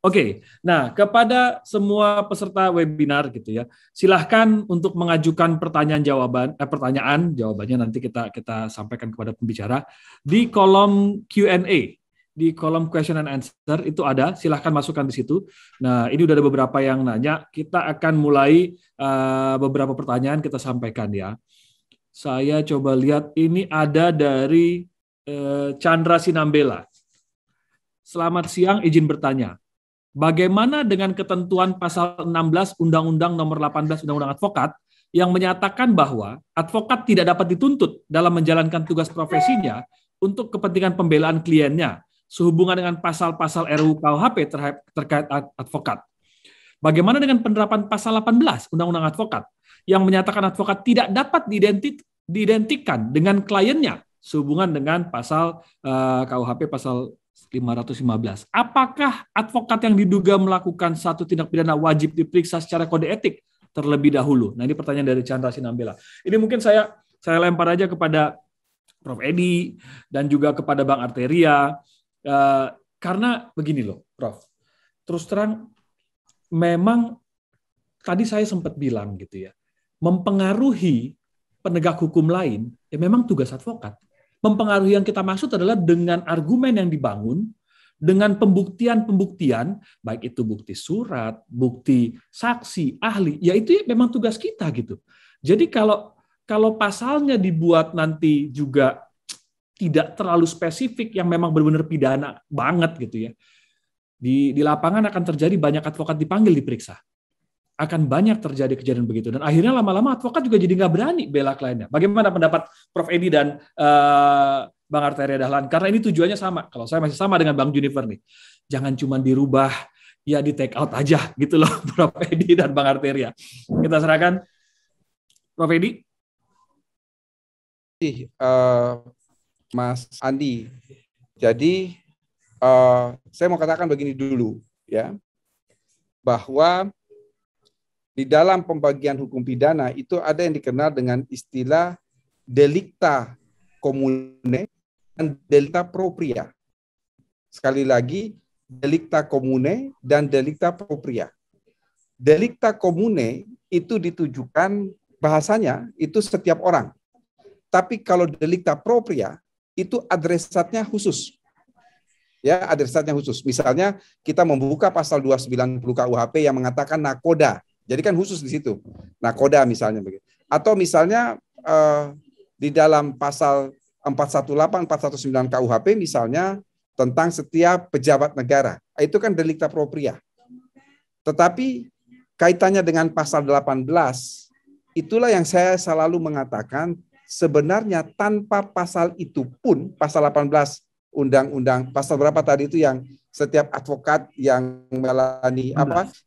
Oke, nah kepada semua peserta webinar gitu ya, silahkan untuk mengajukan pertanyaan jawabannya nanti kita sampaikan kepada pembicara di kolom Q&A, di kolom question and answer itu ada, silahkan masukkan di situ. Nah ini udah ada beberapa yang nanya, kita akan mulai beberapa pertanyaan kita sampaikan ya. Saya coba lihat ini ada dari Chandra Sinambela. Selamat siang, izin bertanya. Bagaimana dengan ketentuan pasal 16 Undang-Undang Nomor 18 Undang-Undang Advokat yang menyatakan bahwa advokat tidak dapat dituntut dalam menjalankan tugas profesinya untuk kepentingan pembelaan kliennya sehubungan dengan pasal-pasal RUU KUHP terkait advokat. Bagaimana dengan penerapan pasal 18 Undang-Undang Advokat yang menyatakan advokat tidak dapat diidentikan dengan kliennya sehubungan dengan pasal KUHP pasal 515. Apakah advokat yang diduga melakukan satu tindak pidana wajib diperiksa secara kode etik terlebih dahulu? Nah, ini pertanyaan dari Chandra Sinambela. Ini mungkin saya lempar aja kepada Prof. Edi dan juga kepada Bang Arteria. Karena begini loh, Prof. Terus terang, memang tadi saya sempat bilang gitu ya, mempengaruhi penegak hukum lain, ya memang tugas advokat. Mempengaruhi yang kita maksud adalah dengan argumen yang dibangun, dengan pembuktian-pembuktian, baik itu bukti surat, bukti saksi, ahli, ya itu memang tugas kita gitu. Jadi kalau pasalnya dibuat nanti juga tidak terlalu spesifik yang memang benar-benar pidana banget gitu ya, di lapangan akan terjadi banyak advokat dipanggil diperiksa. Akan banyak terjadi kejadian begitu. Dan akhirnya lama-lama advokat juga jadi nggak berani bela kliennya. Bagaimana pendapat Prof. Edi dan Bang Arteria Dahlan? Karena ini tujuannya sama. Kalau saya masih sama dengan Bang Junifer nih. Jangan cuma dirubah, ya di take out aja gitu loh, Prof. Edi dan Bang Arteria. Kita serahkan Prof. Edi. Mas Andi. Jadi saya mau katakan begini dulu ya. Bahwa di dalam pembagian hukum pidana itu ada yang dikenal dengan istilah delicta commune dan delicta propria. Sekali lagi, delicta commune dan delicta propria. Delicta commune itu ditujukan bahasanya itu setiap orang. Tapi kalau delicta propria itu adresatnya khusus. Ya, adresatnya khusus. Misalnya kita membuka pasal 290 KUHP yang mengatakan nakoda. Jadi kan khusus di situ. Nakoda misalnya begitu. Atau misalnya di dalam pasal 418, 419 KUHP misalnya tentang setiap pejabat negara. Itu kan delicta propria. Tetapi kaitannya dengan pasal 18, itulah yang saya selalu mengatakan sebenarnya tanpa pasal itu pun, pasal 18 undang-undang, pasal berapa tadi itu yang setiap advokat yang melani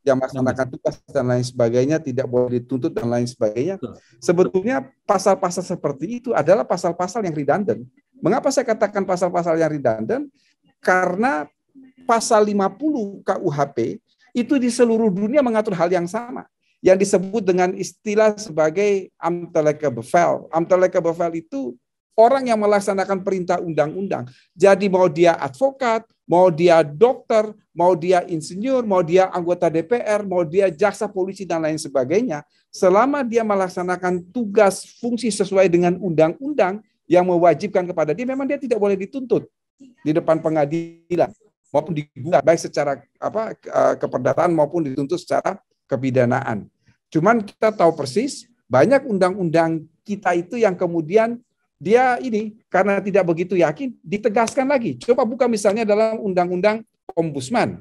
yang melaksanakan tugas dan lain sebagainya tidak boleh dituntut dan lain sebagainya. Sebetulnya pasal-pasal seperti itu adalah pasal-pasal yang redundant. Mengapa saya katakan pasal-pasal yang redundant? Karena pasal 50 KUHP itu di seluruh dunia mengatur hal yang sama, yang disebut dengan istilah sebagai ambtelijke bevel. Ambtelijke bevel itu orang yang melaksanakan perintah undang-undang. Jadi mau dia advokat, mau dia dokter, mau dia insinyur, mau dia anggota DPR, mau dia jaksa polisi dan lain sebagainya, selama dia melaksanakan tugas fungsi sesuai dengan undang-undang yang mewajibkan kepada dia, memang dia tidak boleh dituntut di depan pengadilan maupun digugat baik secara keperdataan maupun dituntut secara kepidanaan. Cuman kita tahu persis banyak undang-undang kita itu yang kemudian dia ini karena tidak begitu yakin ditegaskan lagi. Coba buka misalnya dalam Undang-Undang Ombudsman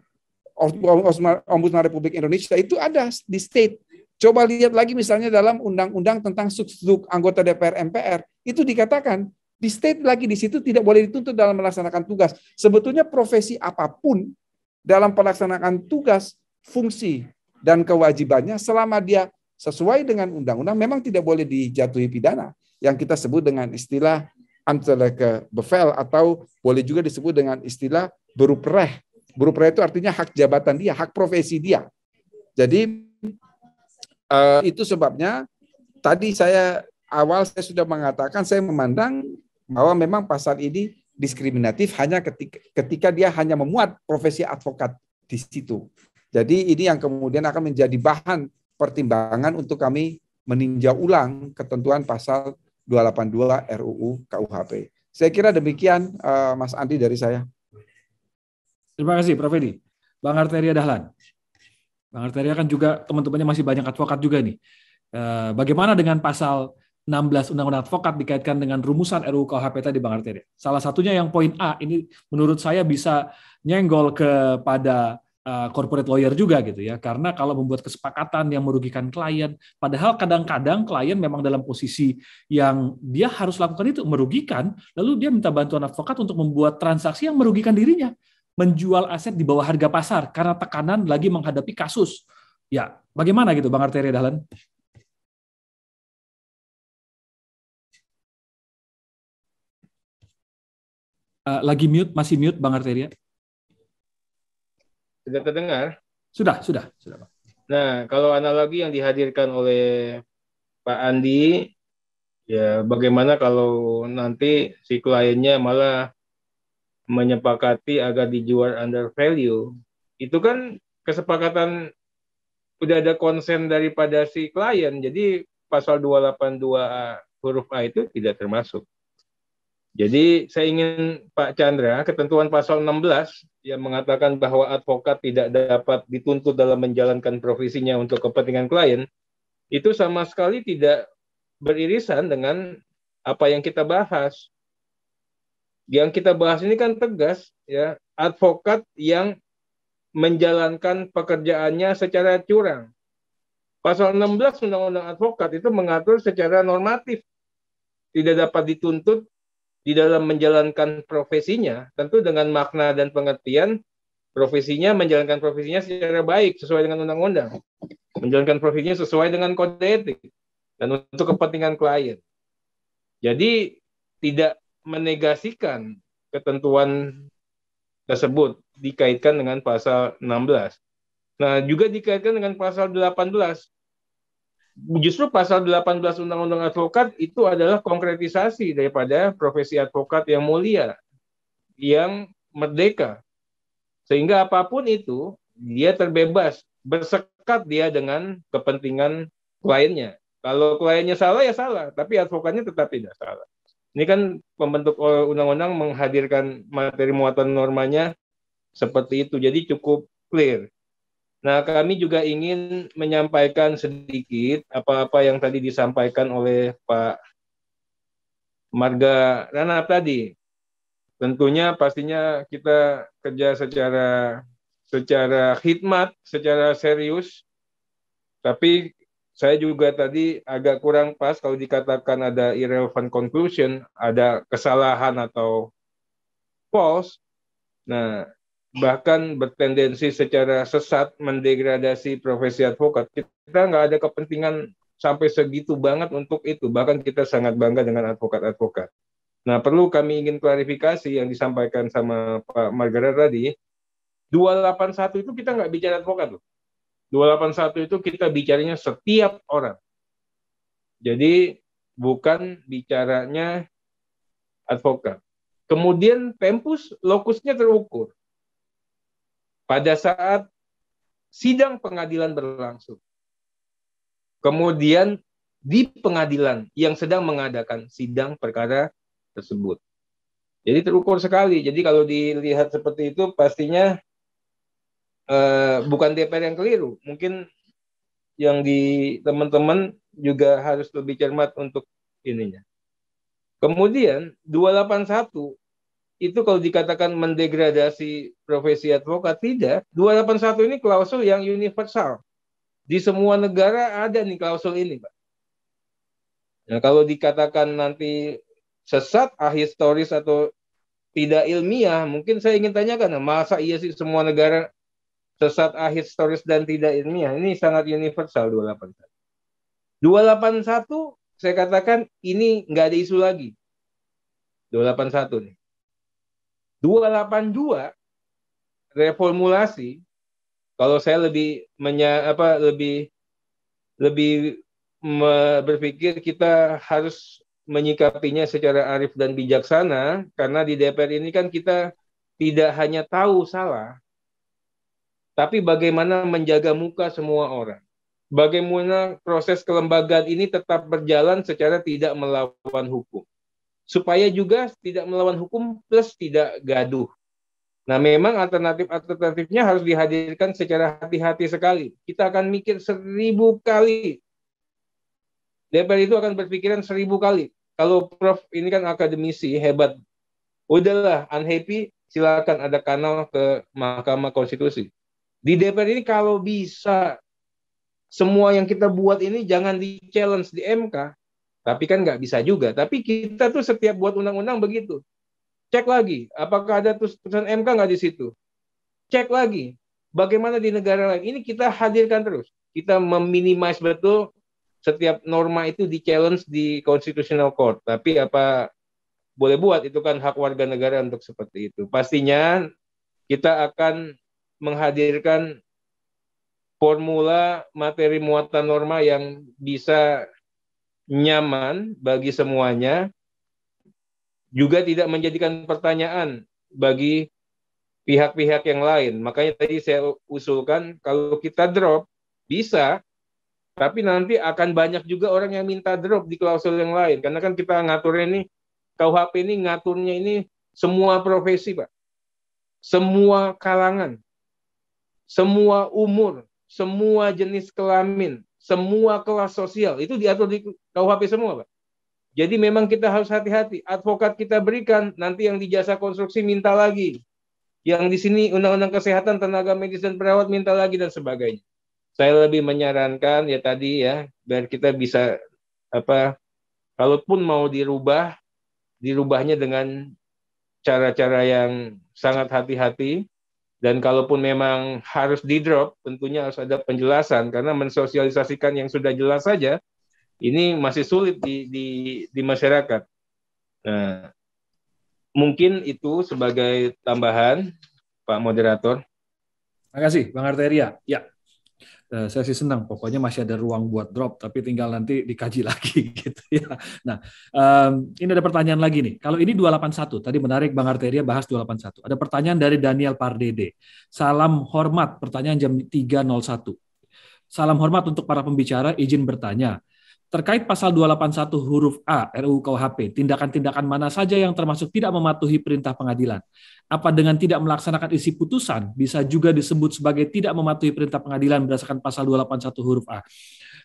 Republik Indonesia itu ada di state. Coba lihat lagi misalnya dalam Undang-Undang tentang Suksduk anggota DPR MPR itu dikatakan di state lagi di situ tidak boleh dituntut dalam melaksanakan tugas. Sebetulnya profesi apapun dalam pelaksanaan tugas, fungsi dan kewajibannya selama dia sesuai dengan undang-undang memang tidak boleh dijatuhi pidana. Yang kita sebut dengan istilah ambtelijke bevel atau boleh juga disebut dengan istilah beroepsrecht. Beroepsrecht itu artinya hak jabatan dia, hak profesi dia. Jadi itu sebabnya tadi saya sudah mengatakan saya memandang bahwa memang pasal ini diskriminatif hanya ketika dia hanya memuat profesi advokat di situ. Jadi ini yang kemudian akan menjadi bahan pertimbangan untuk kami meninjau ulang ketentuan pasal 282 RUU KUHP. Saya kira demikian, Mas Andi, dari saya. Terima kasih, Prof. Edi. Bang Arteria Dahlan. Bang Arteria kan juga teman-temannya masih banyak advokat juga nih. Bagaimana dengan pasal 16 Undang-Undang Advokat dikaitkan dengan rumusan RUU KUHP tadi, Bang Arteria? Salah satunya yang poin A, ini menurut saya bisa nyenggol kepada corporate lawyer juga gitu ya, karena kalau membuat kesepakatan yang merugikan klien, padahal kadang-kadang klien memang dalam posisi yang dia harus lakukan itu merugikan, lalu dia minta bantuan advokat untuk membuat transaksi yang merugikan dirinya, menjual aset di bawah harga pasar karena tekanan lagi menghadapi kasus. Ya, bagaimana gitu, Bang Arteria Dahlan? Lagi mute, masih mute, Bang Arteria. Sudah terdengar? Sudah. Nah, kalau analogi yang dihadirkan oleh Pak Andi, ya bagaimana kalau nanti si kliennya malah menyepakati agar dijual under value, itu kan kesepakatan udah ada konsen daripada si klien, jadi pasal 282 huruf A itu tidak termasuk. Jadi saya ingin Pak Chandra, ketentuan pasal 16 yang mengatakan bahwa advokat tidak dapat dituntut dalam menjalankan profesinya untuk kepentingan klien, itu sama sekali tidak beririsan dengan apa yang kita bahas. Yang kita bahas ini kan tegas, ya, advokat yang menjalankan pekerjaannya secara curang. Pasal 16 Undang-Undang Advokat itu mengatur secara normatif, tidak dapat dituntut di dalam menjalankan profesinya, tentu dengan makna dan pengertian profesinya, menjalankan profesinya secara baik sesuai dengan undang-undang, menjalankan profesinya sesuai dengan kode etik dan untuk kepentingan klien. Jadi tidak menegasikan ketentuan tersebut dikaitkan dengan pasal 16. Nah, juga dikaitkan dengan pasal 18. Justru pasal 18 Undang-Undang Advokat itu adalah konkretisasi daripada profesi advokat yang mulia, yang merdeka. Sehingga apapun itu, dia terbebas, bersekat dia dengan kepentingan kliennya. Kalau kliennya salah, ya salah, tapi advokatnya tetap tidak salah. Ini kan pembentuk undang-undang menghadirkan materi muatan normanya seperti itu, jadi cukup clear. Nah, kami juga ingin menyampaikan sedikit apa-apa yang tadi disampaikan oleh Pak Marga Ranap tadi. Tentunya pastinya kita kerja secara khidmat, secara serius. Tapi saya juga tadi agak kurang pas kalau dikatakan ada irrelevant conclusion, ada kesalahan atau false. Nah, bahkan bertendensi secara sesat mendegradasi profesi advokat. Kita nggak ada kepentingan sampai segitu banget untuk itu. Bahkan kita sangat bangga dengan advokat-advokat. Nah, perlu kami ingin klarifikasi yang disampaikan sama Pak Margaret tadi. 281 itu kita nggak bicara advokat loh. 281 itu kita bicaranya setiap orang. Jadi bukan bicaranya advokat. Kemudian tempus lokusnya terukur pada saat sidang pengadilan berlangsung. Kemudian di pengadilan yang sedang mengadakan sidang perkara tersebut. Jadi terukur sekali. Jadi kalau dilihat seperti itu pastinya bukan DPR yang keliru. Mungkin yang di teman-teman juga harus lebih cermat untuk ininya. Kemudian 281 itu kalau dikatakan mendegradasi profesi advokat, tidak. 281 ini klausul yang universal. Di semua negara ada nih klausul ini, Pak. Nah, kalau dikatakan nanti sesat, ahistoris atau tidak ilmiah, mungkin saya ingin tanyakan, masa iya sih semua negara sesat, ahistoris dan tidak ilmiah? Ini sangat universal 281. 281 saya katakan ini nggak ada isu lagi. 281 nih. 282 reformulasi, kalau saya lebih berpikir kita harus menyikapinya secara arif dan bijaksana, karena di DPR ini kan kita tidak hanya tahu salah, tapi bagaimana menjaga muka semua orang. Bagaimana proses kelembagaan ini tetap berjalan secara tidak melawan hukum. Supaya juga tidak melawan hukum plus tidak gaduh. Nah, memang alternatifnya harus dihadirkan secara hati-hati sekali. Kita akan mikir 1000 kali. DPR itu akan berpikiran 1000 kali. Kalau Prof ini kan akademisi hebat, udahlah unhappy, silakan ada kanal ke Mahkamah Konstitusi. Di DPR ini kalau bisa semua yang kita buat ini jangan di-challenge di MK, tapi kan nggak bisa juga. Tapi kita tuh setiap buat undang-undang begitu. Cek lagi, apakah ada putusan MK nggak di situ? Cek lagi, bagaimana di negara lain. Ini kita hadirkan terus. Kita meminimize betul setiap norma itu di-challenge di Constitutional Court. Tapi apa boleh buat, itu kan hak warga negara untuk seperti itu. Pastinya kita akan menghadirkan formula materi muatan norma yang bisa nyaman bagi semuanya, juga tidak menjadikan pertanyaan bagi pihak-pihak yang lain. Makanya tadi saya usulkan kalau kita drop, bisa, tapi nanti akan banyak juga orang yang minta drop di klausul yang lain. Karena kan kita ngaturnya ini, KUHP ini ngaturnya ini semua profesi, Pak. Semua kalangan, semua umur, semua jenis kelamin, semua kelas sosial, itu diatur di KUHP semua, Pak. Jadi memang kita harus hati-hati. Advokat kita berikan, nanti yang di jasa konstruksi minta lagi. Yang di sini undang-undang kesehatan, tenaga medis dan perawat minta lagi dan sebagainya. Saya lebih menyarankan ya tadi ya, biar kita bisa kalaupun mau dirubahnya dengan cara-cara yang sangat hati-hati. Dan kalaupun memang harus di-drop, tentunya harus ada penjelasan, karena mensosialisasikan yang sudah jelas saja ini masih sulit di masyarakat. Nah, mungkin itu sebagai tambahan, Pak Moderator. Terima kasih, Bang Arteria. Ya, saya sih senang. Pokoknya masih ada ruang buat drop, tapi tinggal nanti dikaji lagi, gitu ya. Nah, ini ada pertanyaan lagi nih. Kalau ini 281, tadi menarik Bang Arteria bahas 281. Ada pertanyaan dari Daniel Pardede. Salam hormat, pertanyaan jam 3.01. Salam hormat untuk para pembicara, izin bertanya. Terkait pasal 281 huruf A RUU KUHP, tindakan-tindakan mana saja yang termasuk tidak mematuhi perintah pengadilan? Apa dengan tidak melaksanakan isi putusan bisa juga disebut sebagai tidak mematuhi perintah pengadilan berdasarkan pasal 281 huruf A?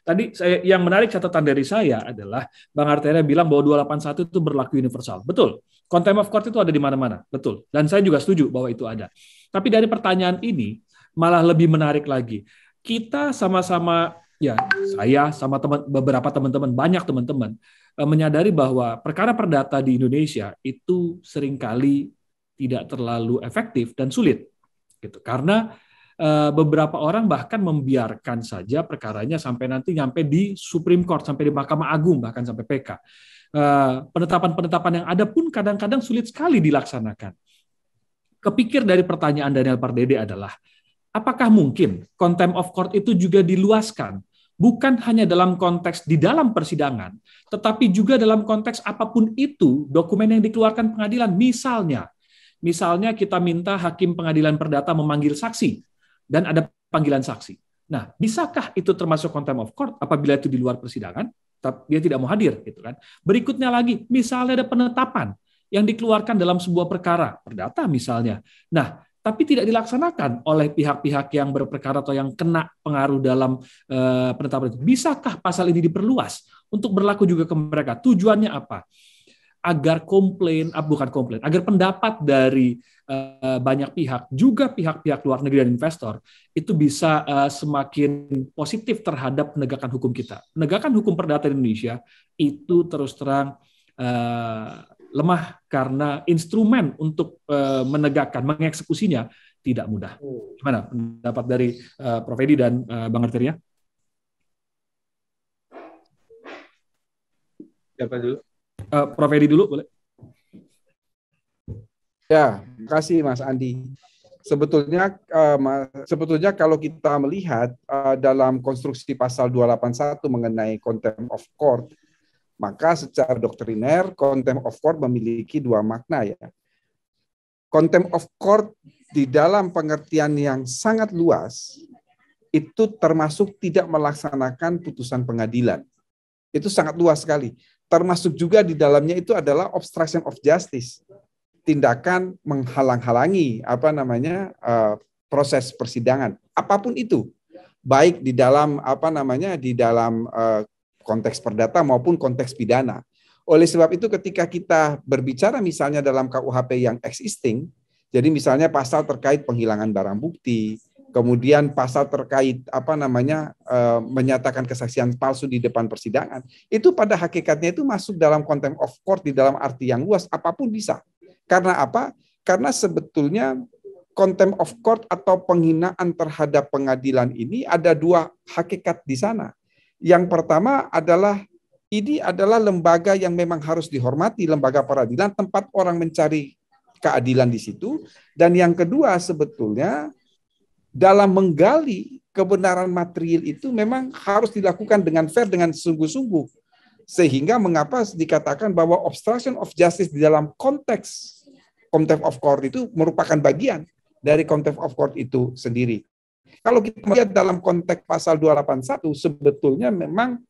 Tadi yang menarik catatan dari saya adalah Bang Arteria bilang bahwa 281 itu berlaku universal. Betul. Contempt of court itu ada di mana-mana. Betul. Dan saya juga setuju bahwa itu ada. Tapi dari pertanyaan ini malah lebih menarik lagi. Kita sama-sama, ya, saya sama beberapa teman-teman, banyak teman-teman menyadari bahwa perkara perdata di Indonesia itu seringkali tidak terlalu efektif dan sulit, gitu. Karena beberapa orang bahkan membiarkan saja perkaranya sampai nanti nyampe di Supreme Court, sampai di Mahkamah Agung, bahkan sampai PK. Penetapan-penetapan yang ada pun kadang-kadang sulit sekali dilaksanakan. Kepikir dari pertanyaan Daniel Pardede adalah, apakah mungkin contempt of court itu juga diluaskan, bukan hanya dalam konteks di dalam persidangan, tetapi juga dalam konteks apapun itu dokumen yang dikeluarkan pengadilan. Misalnya kita minta hakim pengadilan perdata memanggil saksi dan ada panggilan saksi. Nah, bisakah itu termasuk contempt of court apabila itu di luar persidangan? Dia tidak mau hadir, gitu kan? Berikutnya lagi, misalnya ada penetapan yang dikeluarkan dalam sebuah perkara perdata misalnya. Nah, tapi tidak dilaksanakan oleh pihak-pihak yang berperkara atau yang kena pengaruh dalam penetapan itu. Bisakah pasal ini diperluas untuk berlaku juga ke mereka? Tujuannya apa? Agar agar pendapat dari banyak pihak, juga pihak-pihak luar negeri dan investor, itu bisa semakin positif terhadap penegakan hukum kita. Penegakan hukum perdata di Indonesia itu terus terang lemah karena instrumen untuk menegakkan, mengeksekusinya tidak mudah. Gimana pendapat dari Prof. Edi dan Bang Arteria? Siapa dulu? Prof. Edi dulu, boleh? Ya, terima kasih Mas Andi. Sebetulnya kalau kita melihat dalam konstruksi pasal 281 mengenai contempt of court, maka secara doktriner contempt of court memiliki dua makna ya. contempt of court di dalam pengertian yang sangat luas itu termasuk tidak melaksanakan putusan pengadilan. Itu sangat luas sekali. Termasuk juga di dalamnya itu adalah obstruction of justice, tindakan menghalang-halangi proses persidangan, apapun itu, baik di dalam konteks perdata maupun konteks pidana. Oleh sebab itu ketika kita berbicara misalnya dalam KUHP yang existing, jadi misalnya pasal terkait penghilangan barang bukti, kemudian pasal terkait menyatakan kesaksian palsu di depan persidangan, itu pada hakikatnya itu masuk dalam contempt of court di dalam arti yang luas, apapun bisa. Karena apa? Karena sebetulnya contempt of court atau penghinaan terhadap pengadilan ini ada dua hakikat di sana. Yang pertama adalah ini adalah lembaga yang memang harus dihormati, lembaga peradilan, tempat orang mencari keadilan di situ. Dan yang kedua sebetulnya dalam menggali kebenaran material itu memang harus dilakukan dengan fair, dengan sungguh-sungguh. Sehingga mengapa dikatakan bahwa obstruction of justice di dalam konteks contempt of court itu merupakan bagian dari contempt of court itu sendiri. Kalau kita melihat dalam konteks pasal 281, sebetulnya memang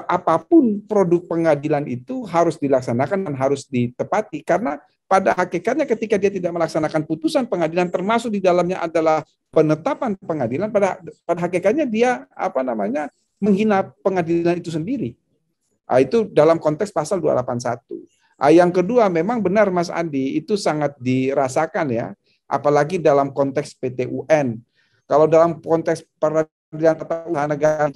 apapun produk pengadilan itu harus dilaksanakan dan harus ditepati. Karena pada hakikatnya ketika dia tidak melaksanakan putusan pengadilan, termasuk di dalamnya adalah penetapan pengadilan, pada hakikatnya dia menghina pengadilan itu sendiri. Itu dalam konteks pasal 281. Yang kedua, memang benar Mas Andi, itu sangat dirasakan ya, apalagi dalam konteks PT-UN. Kalau dalam konteks peradilan tata usaha negara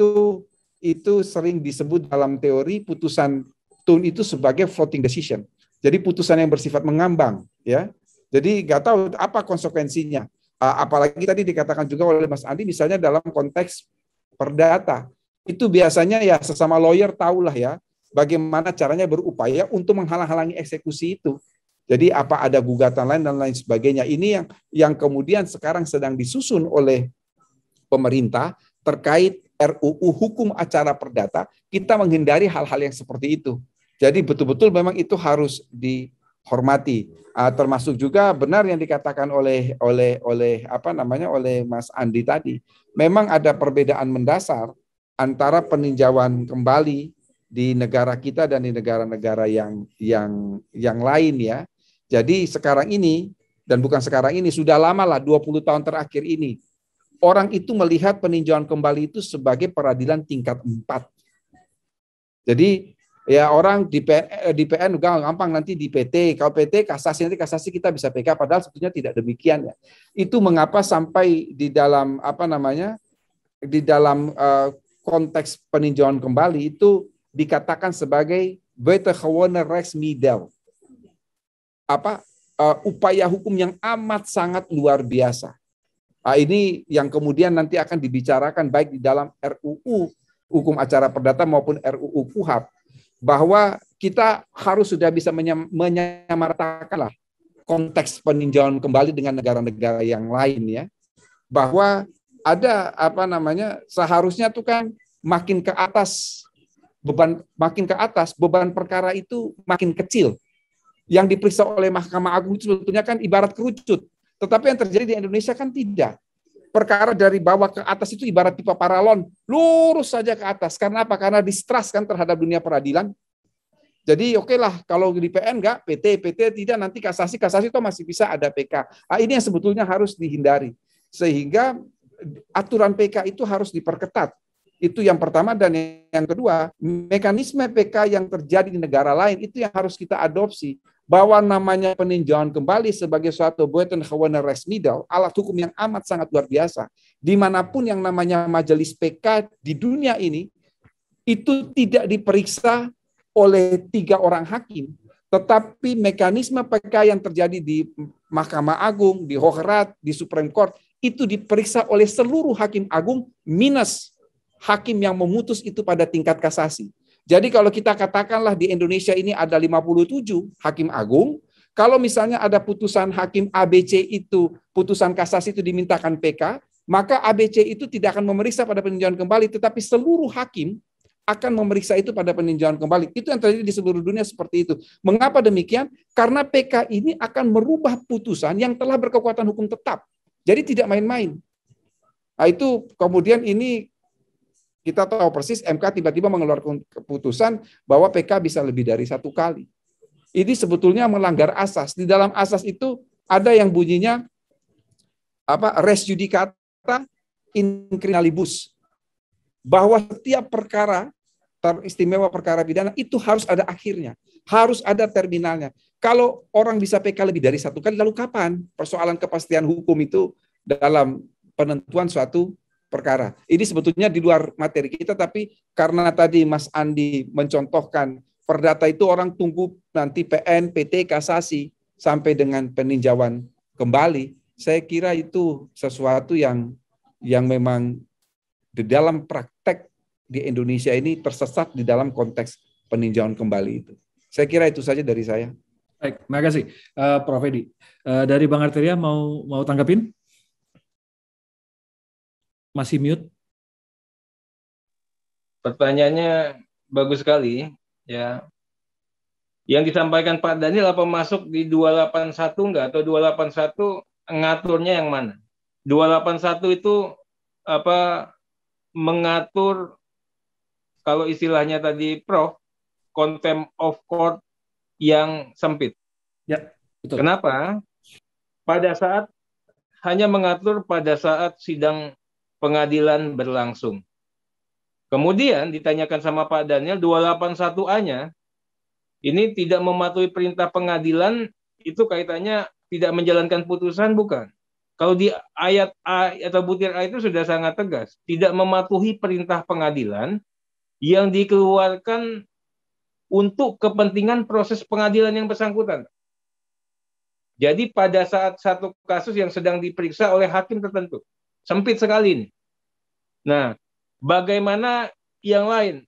itu sering disebut dalam teori putusan TUN itu sebagai floating decision. Jadi putusan yang bersifat mengambang, ya. Jadi nggak tahu apa konsekuensinya. Apalagi tadi dikatakan juga oleh Mas Andi, misalnya dalam konteks perdata, itu biasanya ya sesama lawyer tahulah ya, bagaimana caranya berupaya untuk menghalang-halangi eksekusi itu. Jadi apa ada gugatan lain dan lain sebagainya. Ini yang kemudian sekarang sedang disusun oleh pemerintah terkait RUU Hukum Acara Perdata. Kita menghindari hal-hal yang seperti itu. Jadi betul-betul memang itu harus dihormati. Termasuk juga benar yang dikatakan oleh Mas Andi tadi. Memang ada perbedaan mendasar antara peninjauan kembali di negara kita dan di negara-negara yang lain ya. Jadi sekarang ini, dan bukan sekarang ini, sudah lama lah 20 tahun terakhir ini, orang itu melihat peninjauan kembali itu sebagai peradilan tingkat 4. Jadi ya orang di PN gampang, nanti di PT, kalau PT kasasi, nanti kasasi kita bisa PK, padahal sebetulnya tidak demikian ya. Itu mengapa sampai di dalam konteks peninjauan kembali itu dikatakan sebagai buitengewoon rechtsmiddel. Upaya hukum yang amat sangat luar biasa. Ini yang kemudian nanti akan dibicarakan baik di dalam RUU Hukum Acara Perdata maupun RUU KUHP, bahwa kita harus sudah bisa menyamaratakanlah konteks peninjauan kembali dengan negara-negara yang lain ya. Bahwa ada seharusnya tuh kan makin ke atas beban perkara itu makin kecil. Yang diperiksa oleh Mahkamah Agung itu sebetulnya kan ibarat kerucut. Tetapi yang terjadi di Indonesia kan tidak. Perkara dari bawah ke atas itu ibarat pipa paralon, lurus saja ke atas. Karena apa? Karena distrust kan terhadap dunia peradilan. Jadi oke lah, kalau di PN enggak, PT tidak, nanti kasasi itu masih bisa ada PK. Ini yang sebetulnya harus dihindari. Sehingga aturan PK itu harus diperketat. Itu yang pertama, dan yang kedua, mekanisme PK yang terjadi di negara lain itu yang harus kita adopsi, bahwa namanya peninjauan kembali sebagai suatu buitengewoon rechtsmiddel, alat hukum yang amat sangat luar biasa. Dimanapun yang namanya majelis PK di dunia ini, itu tidak diperiksa oleh 3 orang hakim, tetapi mekanisme PK yang terjadi di Mahkamah Agung, di Hooggerat, di Supreme Court, itu diperiksa oleh seluruh hakim agung minus hakim yang memutus itu pada tingkat kasasi. Jadi kalau kita katakanlah di Indonesia ini ada 57 hakim agung, kalau misalnya ada putusan hakim ABC itu, putusan kasasi itu dimintakan PK, maka ABC itu tidak akan memeriksa pada peninjauan kembali, tetapi seluruh hakim akan memeriksa itu pada peninjauan kembali. Itu yang terjadi di seluruh dunia seperti itu. Mengapa demikian? Karena PK ini akan merubah putusan yang telah berkekuatan hukum tetap. Jadi tidak main-main. Nah, itu kemudian ini kita tahu persis MK tiba-tiba mengeluarkan keputusan bahwa PK bisa lebih dari 1 kali. Ini sebetulnya melanggar asas. Di dalam asas itu ada yang bunyinya res judicata in criminalibus. Bahwa setiap perkara teristimewa perkara pidana itu harus ada akhirnya, harus ada terminalnya. Kalau orang bisa PK lebih dari 1 kali, lalu kapan persoalan kepastian hukum itu dalam penentuan suatu perkara? Ini sebetulnya di luar materi kita, tapi karena tadi Mas Andi mencontohkan perdata itu orang tunggu nanti PN, PT, kasasi sampai dengan peninjauan kembali. Saya kira itu sesuatu yang memang di dalam praktek di Indonesia ini tersesat di dalam konteks peninjauan kembali itu. Saya kira itu saja dari saya. Baik, terima kasih Prof. Edi. Dari Bang Arteria mau tanggapin? Masih mute? Pertanyaannya bagus sekali, ya. Yang disampaikan Pak Daniel apa masuk di 281 enggak, atau 281 ngaturnya yang mana? 281 itu mengatur, kalau istilahnya tadi Prof, contempt of court yang sempit. Ya, betul. Kenapa? Hanya mengatur pada saat sidang pengadilan berlangsung. Kemudian ditanyakan sama Pak Daniel, 281A-nya ini tidak mematuhi perintah pengadilan, itu kaitannya tidak menjalankan putusan, bukan? Kalau di ayat A atau butir A itu sudah sangat tegas, tidak mematuhi perintah pengadilan yang dikeluarkan untuk kepentingan proses pengadilan yang bersangkutan. Jadi pada saat satu kasus yang sedang diperiksa oleh hakim tertentu, sempit sekali ini. Nah, bagaimana yang lain?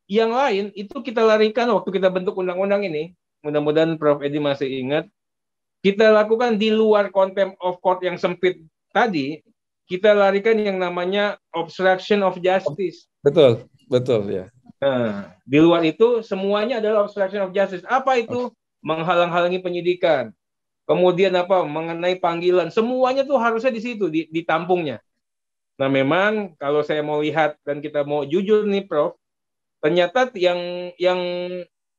Yang lain itu kita larikan waktu kita bentuk undang-undang ini, mudah-mudahan Prof. Edi masih ingat, kita lakukan di luar contempt of court yang sempit tadi, kita larikan yang namanya obstruction of justice. Betul ya. Nah, di luar itu semuanya adalah obstruction of justice. Apa itu? Menghalang-halangi penyidikan. Kemudian mengenai panggilan. Semuanya tuh harusnya di situ, ditampungnya. Nah, memang kalau saya mau lihat dan kita mau jujur nih, Prof, ternyata yang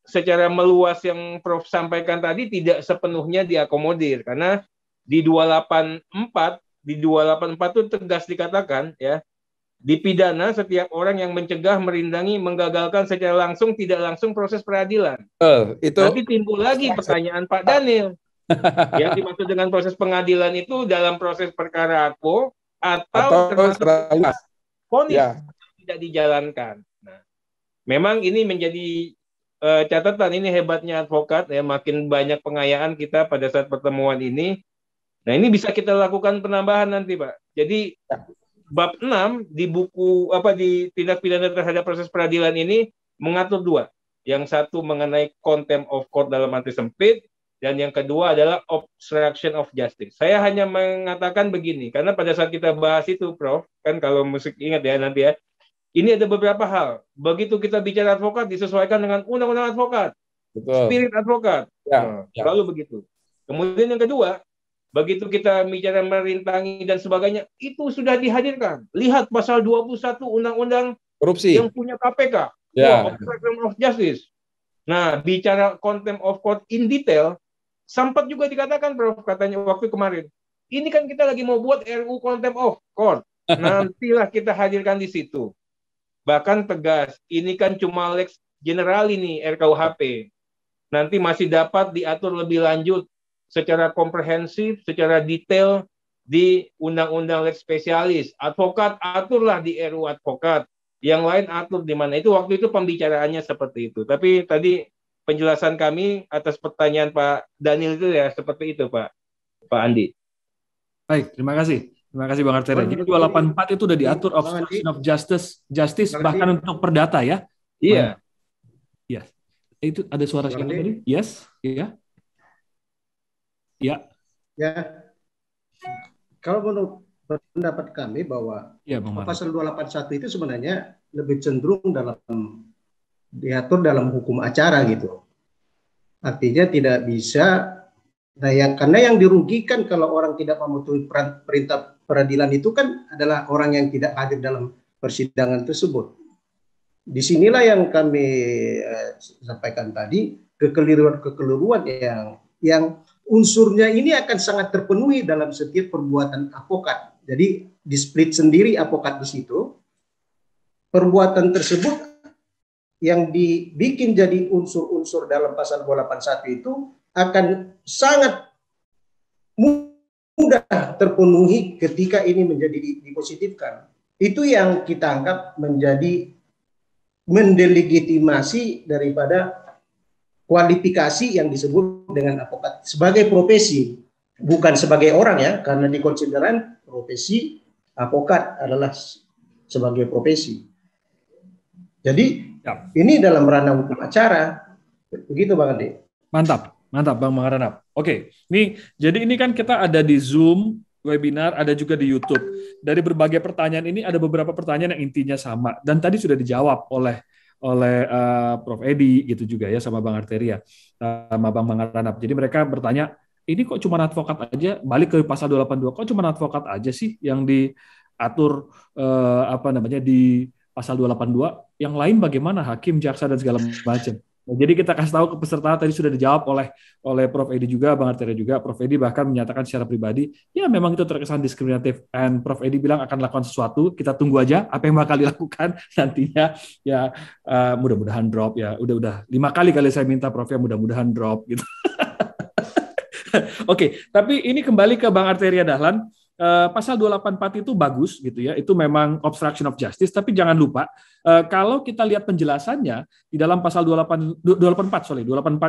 secara meluas yang Prof sampaikan tadi tidak sepenuhnya diakomodir, karena di 284 itu tegas dikatakan, ya, dipidana setiap orang yang mencegah, merintangi, menggagalkan secara langsung tidak langsung proses peradilan. Itu nanti timbul lagi pertanyaan Pak Daniel. Yang dimaksud dengan proses pengadilan itu dalam proses perkara aku atau termasuk vonis tidak dijalankan. Nah, memang ini menjadi catatan, ini hebatnya advokat, ya, makin banyak pengayaan kita pada saat pertemuan ini. Nah, ini bisa kita lakukan penambahan nanti, Pak. Jadi bab 6 di buku di tindak pidana terhadap proses peradilan ini mengatur 2. Yang satu mengenai contempt of court dalam arti sempit, dan yang kedua adalah obstruction of justice. Saya hanya mengatakan begini, karena pada saat kita bahas itu, Prof, kan kalau musik ingat ya nanti ya, ini ada beberapa hal. Begitu kita bicara advokat, disesuaikan dengan undang-undang advokat. Betul. Spirit advokat. Lalu begitu. Kemudian yang kedua, begitu kita bicara merintangi dan sebagainya, itu sudah dihadirkan. Lihat pasal 21 undang-undang korupsi yang punya KPK. Obstruction of justice. Nah, bicara contempt of court in detail, sempat juga dikatakan, Prof, katanya waktu kemarin. Ini kan kita lagi mau buat RU contempt of court. Nantilah kita hadirkan di situ. Bahkan tegas, ini kan cuma lex general ini RKUHP. Nanti masih dapat diatur lebih lanjut secara komprehensif, secara detail di undang-undang lex spesialis. Advokat aturlah di RU advokat. Yang lain atur di mana. Itu waktu itu pembicaraannya seperti itu. Tapi tadi penjelasan kami atas pertanyaan Pak Daniel itu ya seperti itu, Pak Andi. Baik, terima kasih. Terima kasih Bang Arteria. Jadi 284 itu udah diatur obstruction of justice bahkan untuk perdata ya. Iya. Iya. Itu ada suara siapa tadi? Yes, iya. Ya. Ya. Kalau menurut pendapat kami bahwa Ya, Bang Mardhani. pasal 281 itu sebenarnya lebih cenderung diatur dalam hukum acara gitu. Artinya tidak bisa, karena yang dirugikan kalau orang tidak mematuhi perintah peradilan itu kan adalah orang yang tidak hadir dalam persidangan tersebut. Disinilah yang kami sampaikan tadi, kekeliruan yang unsurnya ini akan sangat terpenuhi dalam setiap perbuatan advokat. Jadi di split sendiri advokat di situ, perbuatan tersebut yang dibikin jadi unsur-unsur dalam pasal 281 itu akan sangat mudah terpenuhi ketika ini menjadi dipositifkan. Itu yang kita anggap menjadi mendelegitimasi daripada kualifikasi yang disebut dengan advokat sebagai profesi, bukan sebagai orang ya, karena dikonsideran profesi advokat adalah sebagai profesi. Jadi ini dalam ranah hukum acara, begitu Bang Andi. Mantap Bang Maranap. Oke, jadi ini kan kita ada di Zoom webinar, ada juga di YouTube. Dari berbagai pertanyaan ini ada beberapa pertanyaan yang intinya sama dan tadi sudah dijawab oleh Prof. Edi gitu juga ya, sama Bang Arteria, sama Bang Maranap. Jadi mereka bertanya, ini kok cuma advokat aja, balik ke pasal 282, kok cuma advokat aja sih yang diatur di pasal 282, yang lain bagaimana, hakim, jaksa dan segala macam. Nah, jadi kita kasih tahu ke peserta, tadi sudah dijawab oleh Prof. Edi juga, Bang Arteria juga. Prof. Edi bahkan menyatakan secara pribadi, ya memang itu terkesan diskriminatif. And Prof. Edi bilang akan lakukan sesuatu, kita tunggu aja apa yang bakal dilakukan nantinya. Ya mudah-mudahan drop ya. Udah 5 kali saya minta Prof. ya, mudah-mudahan drop gitu. Oke, tapi ini kembali ke Bang Arteria Dahlan. Pasal 284 itu bagus gitu ya, itu memang obstruction of justice, tapi jangan lupa kalau kita lihat penjelasannya di dalam pasal 284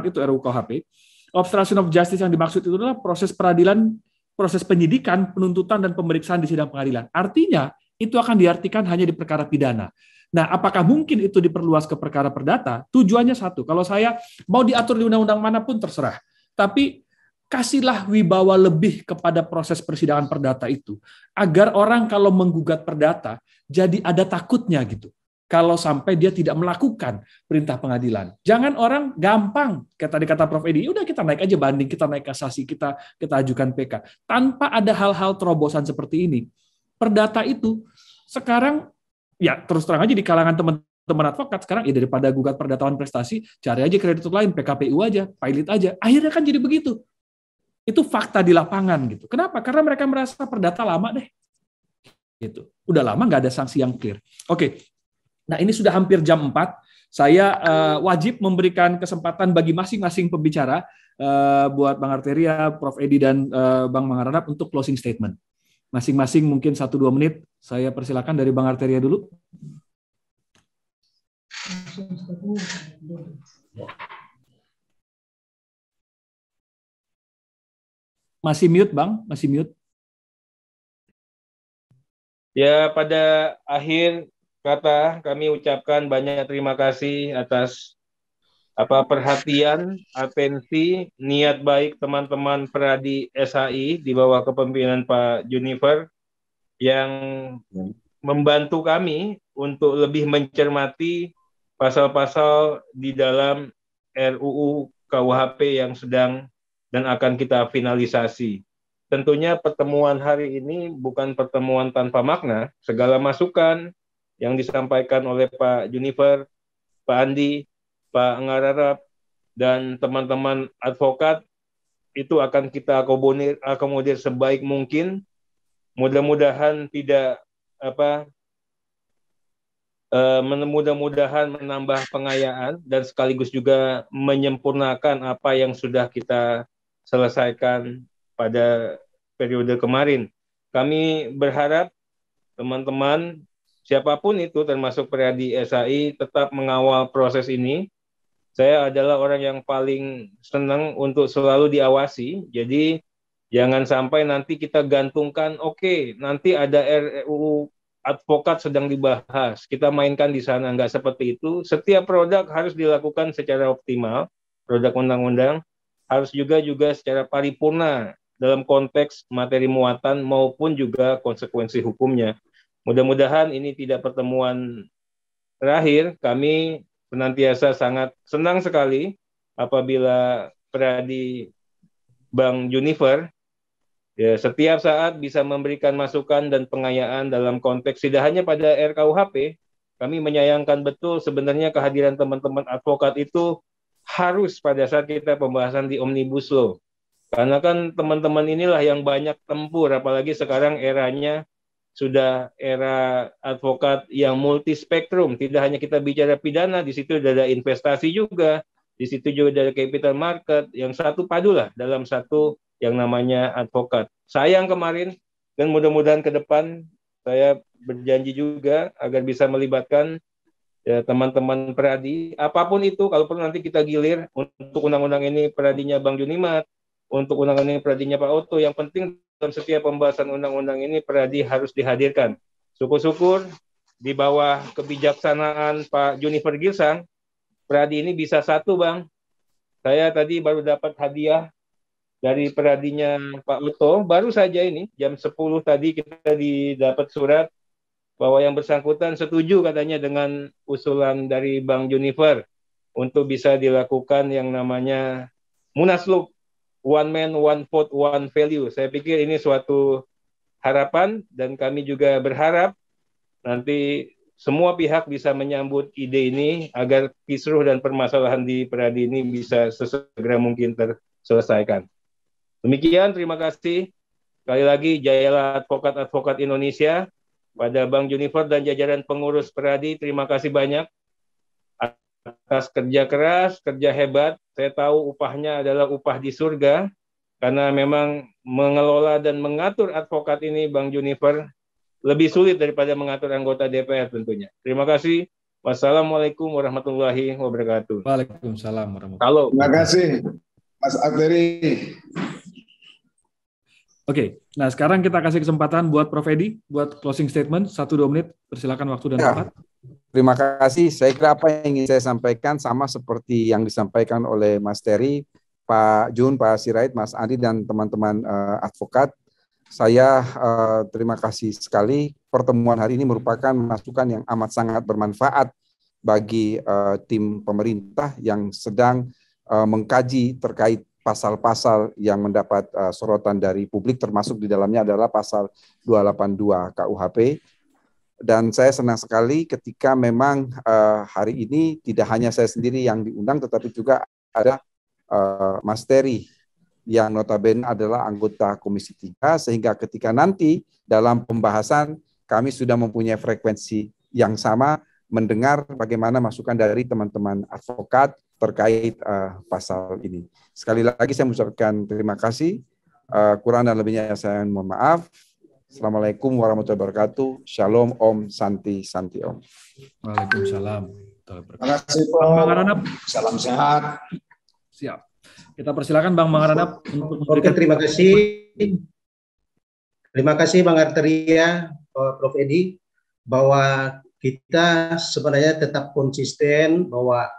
itu RUU KUHP, obstruction of justice yang dimaksud itu adalah proses peradilan, proses penyidikan, penuntutan dan pemeriksaan di sidang pengadilan. Artinya itu akan diartikan hanya di perkara pidana. Nah, apakah mungkin itu diperluas ke perkara perdata? Tujuannya satu, kalau saya mau diatur di undang-undang manapun terserah, tapi kasihlah wibawa lebih kepada proses persidangan perdata itu, agar orang kalau menggugat perdata jadi ada takutnya gitu. Kalau sampai dia tidak melakukan perintah pengadilan, jangan orang gampang, kayak tadi kata Prof. Edi, udah kita naik aja banding, kita naik kasasi, kita ajukan PK, tanpa ada hal-hal terobosan seperti ini. Perdata itu sekarang ya terus terang aja di kalangan teman-teman advokat sekarang ya, daripada gugat perdataan prestasi, cari aja kreditur lain, PKPU aja, pilot aja, akhirnya kan jadi begitu. Itu fakta di lapangan gitu. Kenapa? Karena mereka merasa perdata lama deh. Gitu. Udah lama nggak ada sanksi yang clear. Oke. Nah, ini sudah hampir jam 4. Saya wajib memberikan kesempatan bagi masing-masing pembicara, buat Bang Arteria, Prof. Edi, dan Bang Maranap untuk closing statement. Masing-masing mungkin 1-2 menit. Saya persilakan dari Bang Arteria dulu. Masih mute, Bang? Masih mute? Ya, pada akhir kata kami ucapkan banyak terima kasih atas perhatian, atensi, niat baik teman-teman Peradi SHI di bawah kepemimpinan Pak Junifer yang membantu kami untuk lebih mencermati pasal-pasal di dalam RUU KUHP yang sedang dan akan kita finalisasi. Tentunya pertemuan hari ini bukan pertemuan tanpa makna. Segala masukan yang disampaikan oleh Pak Junifer, Pak Andi, Pak Ngararap, dan teman-teman advokat itu akan kita akomodir sebaik mungkin. Mudah-mudahan tidak mudah-mudahan menambah pengayaan dan sekaligus juga menyempurnakan apa yang sudah kita selesaikan pada periode kemarin. Kami berharap teman-teman siapapun itu termasuk Peradi SHI tetap mengawal proses ini. Saya adalah orang yang paling senang untuk selalu diawasi. Jadi jangan sampai nanti kita gantungkan, oke, nanti ada RUU advokat sedang dibahas, kita mainkan di sana. Enggak seperti itu. Setiap produk harus dilakukan secara optimal, produk undang-undang harus juga secara paripurna dalam konteks materi muatan maupun juga konsekuensi hukumnya. Mudah-mudahan ini tidak pertemuan terakhir. Kami senantiasa sangat senang sekali apabila Pradi Bang Junifer ya, setiap saat bisa memberikan masukan dan pengayaan dalam konteks tidak hanya pada RKUHP. Kami menyayangkan betul sebenarnya kehadiran teman-teman advokat itu harus pada saat kita pembahasan di Omnibus Law. Karena kan teman-teman inilah yang banyak tempur, apalagi sekarang eranya sudah era advokat yang multispektrum. Tidak hanya kita bicara pidana, di situ ada investasi juga, di situ juga ada capital market, yang satu padulah dalam satu yang namanya advokat. Sayang kemarin, dan mudah-mudahan ke depan saya berjanji juga agar bisa melibatkan ya, teman-teman Pradi, apapun itu, kalau perlu nanti kita gilir untuk undang-undang ini Pradinya Bang Junimat, untuk undang-undang ini Pradinya Pak Oto. Yang penting dalam setiap pembahasan undang-undang ini Pradi harus dihadirkan. Syukur-syukur di bawah kebijaksanaan Pak Junifer Girsang, Pradi ini bisa satu, Bang. Saya tadi baru dapat hadiah dari Pradinya Pak Oto, baru saja ini jam 10 tadi kita dapat surat bahwa yang bersangkutan setuju katanya dengan usulan dari Bang Junifer untuk bisa dilakukan yang namanya Munaslup, one man, one vote, one value. Saya pikir ini suatu harapan dan kami juga berharap nanti semua pihak bisa menyambut ide ini agar kisruh dan permasalahan di Pradi ini bisa sesegera mungkin terselesaikan. Demikian, terima kasih. Sekali lagi, jayalah advokat-advokat Indonesia. Pada Bang Junifer dan jajaran pengurus Pradi, terima kasih banyak atas kerja keras, kerja hebat. Saya tahu upahnya adalah upah di surga, karena memang mengelola dan mengatur advokat ini, Bang Junifer, lebih sulit daripada mengatur anggota DPR tentunya. Terima kasih. Wassalamualaikum warahmatullahi wabarakatuh. Waalaikumsalam warahmatullahi wabarakatuh. Terima kasih, Mas Arteri. Oke, nah sekarang kita kasih kesempatan buat Prof. Edi, buat closing statement, 1-2 menit, persilakan waktu dan tempat. Terima kasih, saya kira apa yang ingin saya sampaikan sama seperti yang disampaikan oleh Mas Terry, Pak Jun, Pak Sirait, Mas Andi, dan teman-teman advokat. Saya terima kasih sekali, pertemuan hari ini merupakan masukan yang amat sangat bermanfaat bagi tim pemerintah yang sedang mengkaji terkait pasal-pasal yang mendapat sorotan dari publik, termasuk di dalamnya adalah pasal 282 KUHP. Dan saya senang sekali ketika memang hari ini tidak hanya saya sendiri yang diundang, tetapi juga ada Mas Terry yang notabene adalah anggota Komisi 3, sehingga ketika nanti dalam pembahasan kami sudah mempunyai frekuensi yang sama, mendengar bagaimana masukan dari teman-teman advokat terkait pasal ini. Sekali lagi saya mengucapkan terima kasih. Kurang dan lebihnya saya mohon maaf. Assalamualaikum warahmatullahi wabarakatuh. Shalom Om, Santi, Santi Om. Waalaikumsalam. Terima kasih, Prof. Bang Maranap. Salam sehat. Siap. Kita persilakan Bang Maranap untuk memberikan. Oke, terima kasih. Terima kasih Bang Arteria, Prof. Edi, bahwa kita sebenarnya tetap konsisten bahwa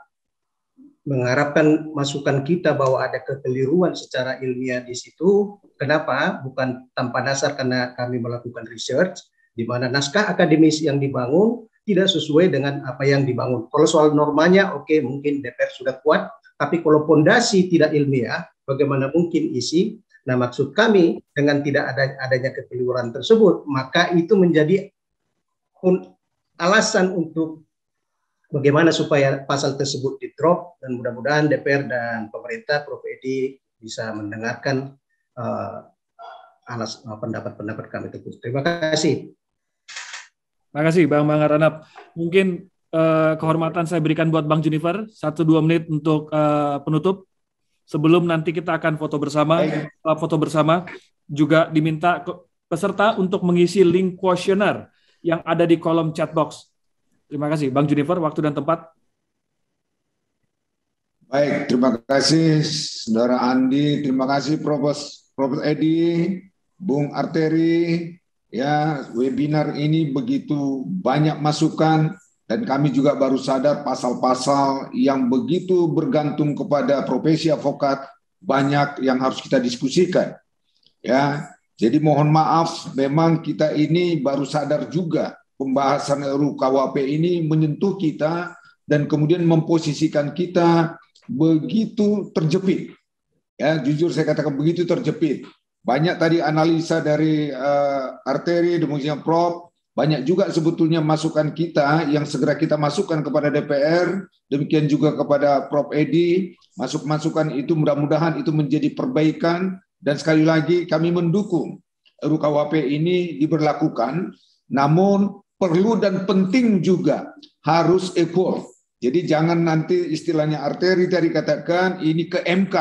mengharapkan masukan kita bahwa ada kekeliruan secara ilmiah di situ. Kenapa? Bukan tanpa dasar, karena kami melakukan research di mana naskah akademis yang dibangun tidak sesuai dengan apa yang dibangun. Kalau soal normanya, oke, mungkin DPR sudah kuat, tapi kalau pondasi tidak ilmiah, bagaimana mungkin isi? Nah, maksud kami dengan tidak adanya kekeliruan tersebut, maka itu menjadi alasan untuk bagaimana supaya pasal tersebut di-drop, dan mudah-mudahan DPR dan pemerintah, Prof. Edi, bisa mendengarkan pendapat-pendapat kami tersebut. Terima kasih. Terima kasih Bang Maranap. Mungkin kehormatan saya berikan buat Bang Junifer, 1-2 menit untuk penutup. Sebelum nanti kita akan foto bersama. Foto bersama juga diminta peserta untuk mengisi link kuesioner yang ada di kolom chat box. Terima kasih. Bang Junifer, waktu dan tempat. Baik, terima kasih Saudara Andi, terima kasih Prof. Edi, Bung Arteri. Ya, webinar ini begitu banyak masukan dan kami juga baru sadar pasal-pasal yang begitu bergantung kepada profesi advokat banyak yang harus kita diskusikan. Ya, jadi mohon maaf, memang kita ini baru sadar juga pembahasan RUU KUHP ini menyentuh kita dan kemudian memposisikan kita begitu terjepit. Ya, jujur saya katakan begitu terjepit. Banyak tadi analisa dari Arteri, demikian Prof. Banyak juga sebetulnya masukan kita yang segera kita masukkan kepada DPR, demikian juga kepada Prof. Edi. Masukan itu mudah-mudahan itu menjadi perbaikan. Dan sekali lagi kami mendukung RUU KUHP ini diberlakukan, namun perlu dan penting juga harus evolve. Jadi jangan nanti istilahnya Arteri tadi katakan ini ke MK.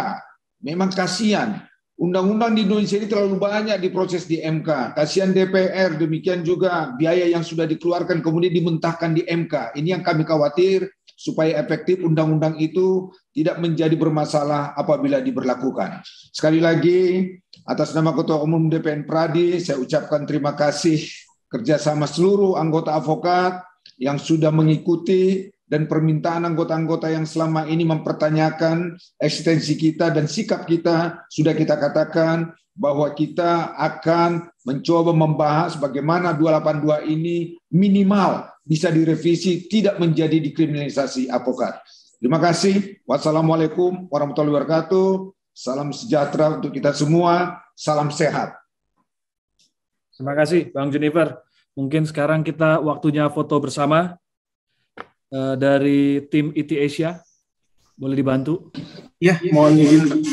Memang kasihan. Undang-undang di Indonesia ini terlalu banyak diproses di MK. Kasihan DPR, demikian juga biaya yang sudah dikeluarkan kemudian dimentahkan di MK. Ini yang kami khawatir supaya efektif undang-undang itu tidak menjadi bermasalah apabila diberlakukan. Sekali lagi, atas nama Ketua Umum DPN Pradi, saya ucapkan terima kasih kerjasama seluruh anggota advokat yang sudah mengikuti dan permintaan anggota-anggota yang selama ini mempertanyakan eksistensi kita dan sikap kita, sudah kita katakan bahwa kita akan mencoba membahas bagaimana 282 ini minimal bisa direvisi, tidak menjadi dikriminalisasi advokat. Terima kasih. Wassalamualaikum warahmatullahi wabarakatuh. Salam sejahtera untuk kita semua. Salam sehat. Terima kasih, Bang Junifer. Mungkin sekarang kita waktunya foto bersama dari tim IT Asia. Boleh dibantu? Ya, mohon izin.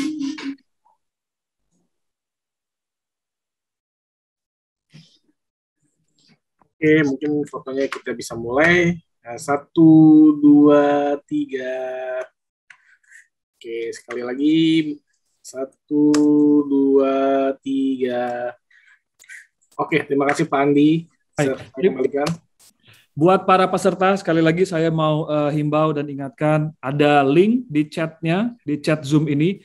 Oke, mungkin fotonya kita bisa mulai. 1, 2, 3. Oke, sekali lagi. 1, 2, 3. Oke, terima kasih Pak Andi. Saya kembalikan. Buat para peserta, sekali lagi saya mau himbau dan ingatkan, ada link di chatnya, di chat Zoom ini,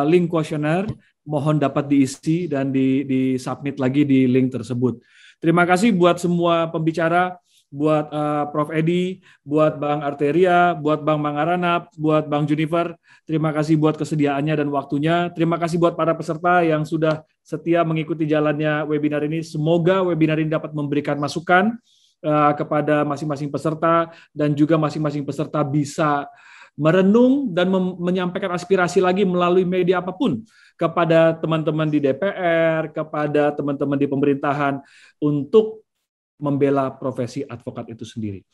link kuesioner, mohon dapat diisi dan di submit lagi di link tersebut. Terima kasih buat semua pembicara, buat Prof. Edi, buat Bang Arteria, buat Bang Mangaranap, buat Bang Junifer. Terima kasih buat kesediaannya dan waktunya. Terima kasih buat para peserta yang sudah setia mengikuti jalannya webinar ini. Semoga webinar ini dapat memberikan masukan kepada masing-masing peserta dan juga masing-masing peserta bisa merenung dan menyampaikan aspirasi lagi melalui media apapun kepada teman-teman di DPR, kepada teman-teman di pemerintahan untuk membela profesi advokat itu sendiri.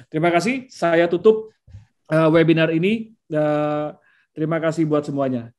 Terima kasih, saya tutup webinar ini. Terima kasih buat semuanya.